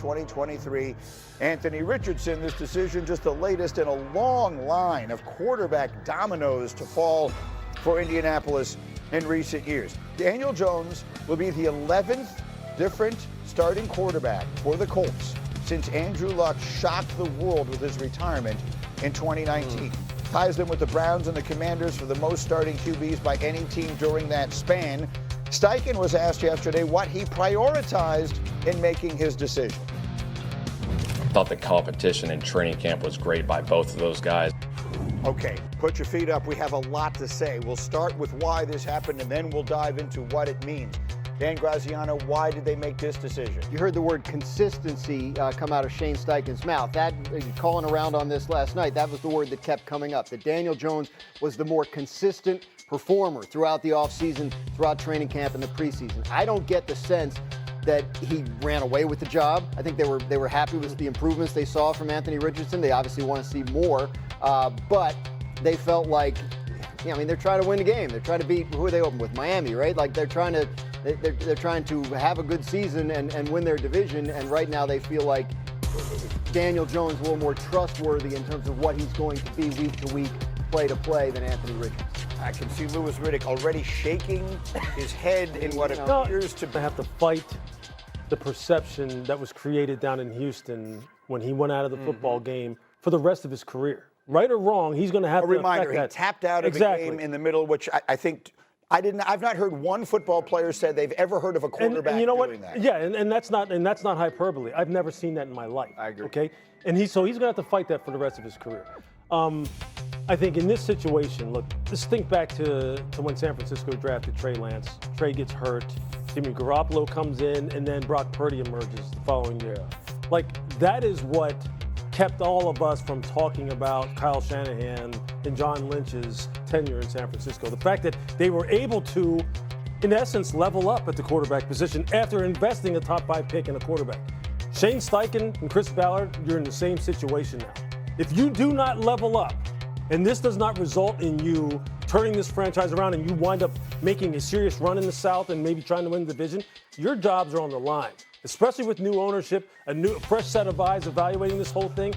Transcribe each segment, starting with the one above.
2023. Anthony Richardson, this decision just the latest in a long line of quarterback dominoes to fall for Indianapolis in recent years. Daniel Jones will be the 11th different starting quarterback for the Colts since Andrew Luck shocked the world with his retirement in 2019. Ties them with the Browns and the Commanders for the most starting QBs by any team during that span. Steichen was asked yesterday what he prioritized in making his decision. I thought the competition in training camp was great by both of those guys. Okay, put your feet up. We have a lot to say. We'll start with why this happened, and then we'll dive into what it means. Dan Graziano, why did they make this decision? You heard the word consistency come out of Shane Steichen's mouth. That, calling around on this last night, that was the word that kept coming up, that Daniel Jones was the more consistent performer throughout the offseason, throughout training camp and the preseason. I don't get the sense that he ran away with the job. I think they were happy with the improvements they saw from Anthony Richardson. They obviously want to see more, but they felt like, they're trying to win the game. They're trying to beat, who are they open with? Miami, right? Like they're trying to have a good season and win their division, and right now they feel like Daniel Jones is a little more trustworthy in terms of what he's going to be week to week, play to play than Anthony Richardson. I can see Louis Riddick already shaking his head in what appears to have to fight the perception that was created down in Houston when he went out of the football game for the rest of his career. Right or wrong, he's going to have a to reminder. He that. tapped out of the game in the middle, which I think I've not heard one football player said they've ever heard of a quarterback and you know doing what? that. Yeah, and that's not hyperbole. I've never seen that in my life. I agree. Okay, and he's going to have to fight that for the rest of his career. I think in this situation, look, just think back to when San Francisco drafted Trey Lance. Trey gets hurt. Jimmy Garoppolo comes in, and then Brock Purdy emerges the following year. Like, that is what kept all of us from talking about Kyle Shanahan and John Lynch's tenure in San Francisco. The fact that they were able to, in essence, level up at the quarterback position after investing a top 5 pick in a quarterback. Shane Steichen and Chris Ballard, you're in the same situation now. If you do not level up, and this does not result in you turning this franchise around and you wind up making a serious run in the South and maybe trying to win the division, your jobs are on the line, especially with new ownership, a fresh set of eyes evaluating this whole thing.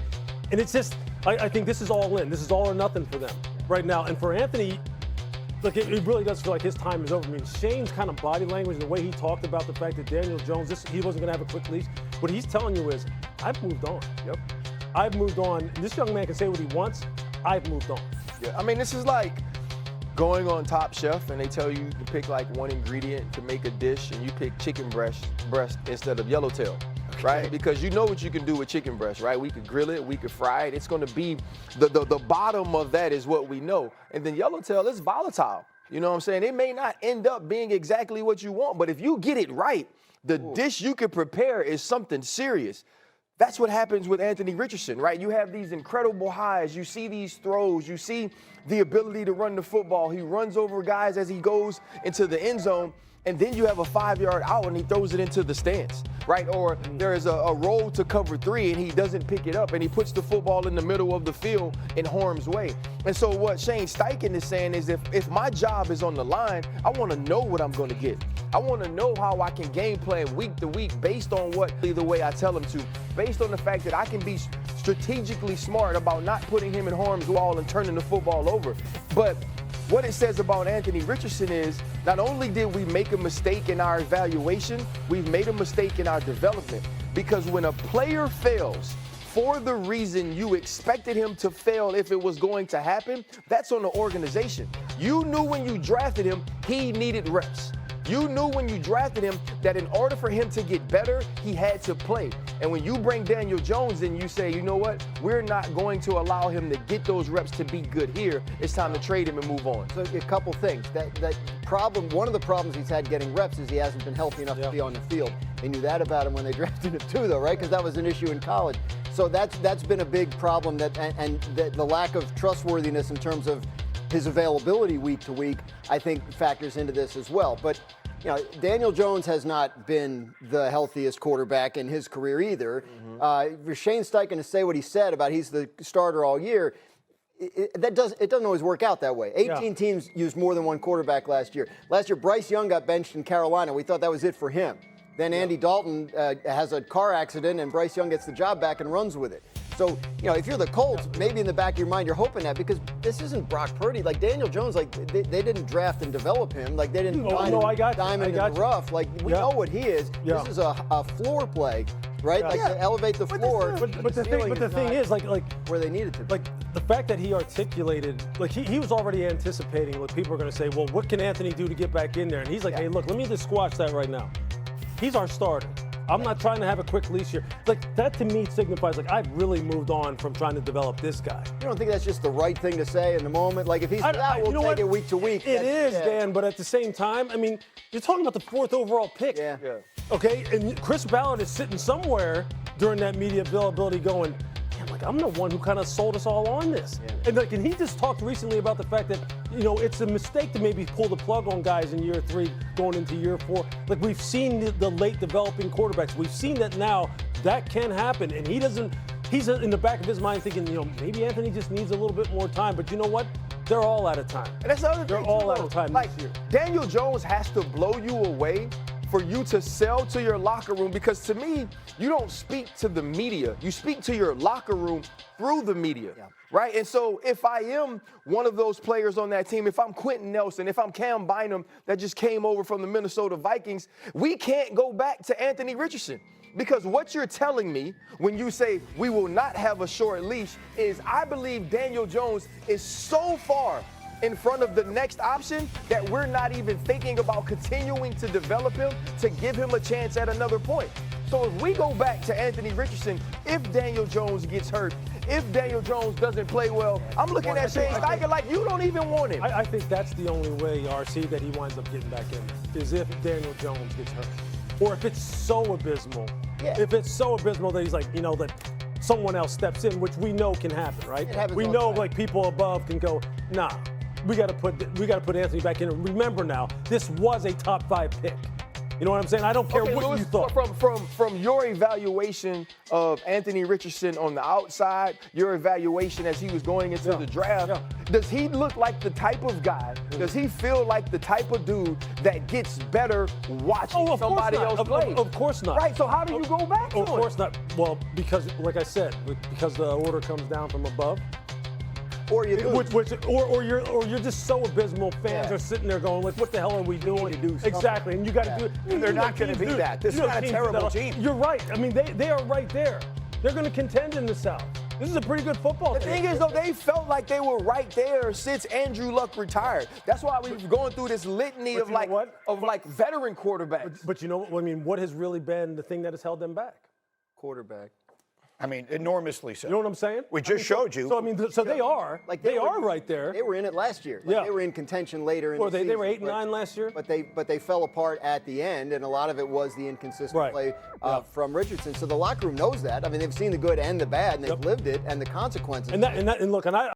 And it's just, I think this is all in. This is all or nothing for them right now. And for Anthony, look, it really does feel like his time is over. I mean, Shane's kind of body language and the way he talked about the fact that Daniel Jones, he wasn't going to have a quick leash. What he's telling you is, I've moved on. Yep. I've moved on. This young man can say what he wants. I've moved on. Yeah, this is like going on Top Chef and they tell you to pick like one ingredient to make a dish and you pick chicken breast instead of yellowtail, right? Because you know what you can do with chicken breast, right? We could grill it, we could fry it. It's going to be, the bottom of that is what we know. And then yellowtail is volatile. You know what I'm saying? It may not end up being exactly what you want, but if you get it right, the dish you could prepare is something serious. That's what happens with Anthony Richardson, right? You have these incredible highs. You see these throws. You see the ability to run the football. He runs over guys as he goes into the end zone. And then you have a 5-yard out and he throws it into the stands, right? Or there is a roll to cover 3 and he doesn't pick it up and he puts the football in the middle of the field in harm's way. And so what Shane Steichen is saying is if my job is on the line, I want to know what I'm going to get. I want to know how I can game plan week to week based on the way I tell him to, based on the fact that I can be strategically smart about not putting him in harm's way and turning the football over. But what it says about Anthony Richardson is not only did we make a mistake in our evaluation, we've made a mistake in our development. Because when a player fails for the reason you expected him to fail if it was going to happen, that's on the organization. You knew when you drafted him, he needed reps. You knew when you drafted him that in order for him to get better, he had to play. And when you bring Daniel Jones in, you say, you know what? We're not going to allow him to get those reps to be good here. It's time to trade him and move on. So a couple things. That problem, one of the problems he's had getting reps is he hasn't been healthy enough to be on the field. They knew that about him when they drafted him too, though, right? Because that was an issue in college. So that's been a big problem, and the lack of trustworthiness in terms of his availability week to week, I think factors into this as well. But Daniel Jones has not been the healthiest quarterback in his career either. For Shane Steichen to say what he said about he's the starter all year, it doesn't always work out that way. 18 teams used more than one quarterback last year. Last year, Bryce Young got benched in Carolina. We thought that was it for him. Then Andy Dalton has a car accident, and Bryce Young gets the job back and runs with it. So, if you're the Colts, maybe in the back of your mind, you're hoping that, because this isn't Brock Purdy. Like, Daniel Jones, like, they didn't draft and develop him. Like, they didn't diamond in the rough. Like, we know what he is. Yeah. This is a floor play, right? Yeah. Like, to elevate the floor. But the thing is, like where they needed to be. Like, the fact that he articulated, like, he was already anticipating what people are going to say, well, what can Anthony do to get back in there? And he's like, hey, look, let me just squash that right now. He's our starter. I'm not trying to have a quick leash here. Like, that to me signifies, like, I've really moved on from trying to develop this guy. You don't think that's just the right thing to say in the moment? Like, if he's we'll take it week to week. It is, Dan, but at the same time, I mean, you're talking about the 4th overall pick. Yeah. Okay, and Chris Ballard is sitting somewhere during that media availability going, damn, like, I'm the one who kind of sold us all on this. Yeah. And he just talked recently about the fact that, it's a mistake to maybe pull the plug on guys in year 3 going into year 4. Like, we've seen the late developing quarterbacks. We've seen that now. That can happen. And he's in the back of his mind thinking, maybe Anthony just needs a little bit more time. But you know what? They're all out of time. And that's the other thing. They're all out of time like, this year. Daniel Jones has to blow you away for you to sell to your locker room, because to me, you don't speak to the media. You speak to your locker room through the media, right? And so if I am one of those players on that team, if I'm Quentin Nelson, if I'm Cam Bynum that just came over from the Minnesota Vikings, we can't go back to Anthony Richardson. Because what you're telling me when you say we will not have a short leash is I believe Daniel Jones is so far in front of the next option that we're not even thinking about continuing to develop him to give him a chance at another point. So if we go back to Anthony Richardson, if Daniel Jones gets hurt, if Daniel Jones doesn't play well, I'm looking at Shane Steichen like you don't even want him. I think that's the only way, RC, that he winds up getting back in, is if Daniel Jones gets hurt. Or if it's so abysmal. Yeah. If it's so abysmal that he's like, that someone else steps in, which we know can happen, right? It happens We all the know, time. like, people above can go, nah. We got to put Anthony back in. And remember now, this was a top 5 pick. You know what I'm saying? I don't care what Louis, you thought. From your evaluation of Anthony Richardson on the outside, your evaluation as he was going into the draft, does he look like the type of guy, does he feel like the type of dude that gets better watching somebody else play? Of course not. Right, so how do you go back to Of course not. Well, because, like I said, because the order comes down from above. Or you lose. Or you're just so abysmal. Fans are sitting there going, like, what the hell are we doing? need to do something. Exactly, and you got to do it. And they're not going to be that. This is not a terrible team. You're right. I mean, they are right there. They're going to contend in the South. This is a pretty good football The team. thing is, though, they felt like they were right there since Andrew Luck retired. That's why we were going through this litany of veteran quarterbacks. But you know what? I mean, what has really been the thing that has held them back? Quarterback. I mean, enormously so. You know what I'm saying? We just showed you. So, I mean, they are. Like they are right there. They were in it last year. Like, Yeah. They were in contention later in the season. They were 8-9 last year. But they fell apart at the end, and a lot of it was the inconsistent play from Richardson. So the locker room knows that. I mean, they've seen the good and the bad, and they've lived it, and the consequences. And look,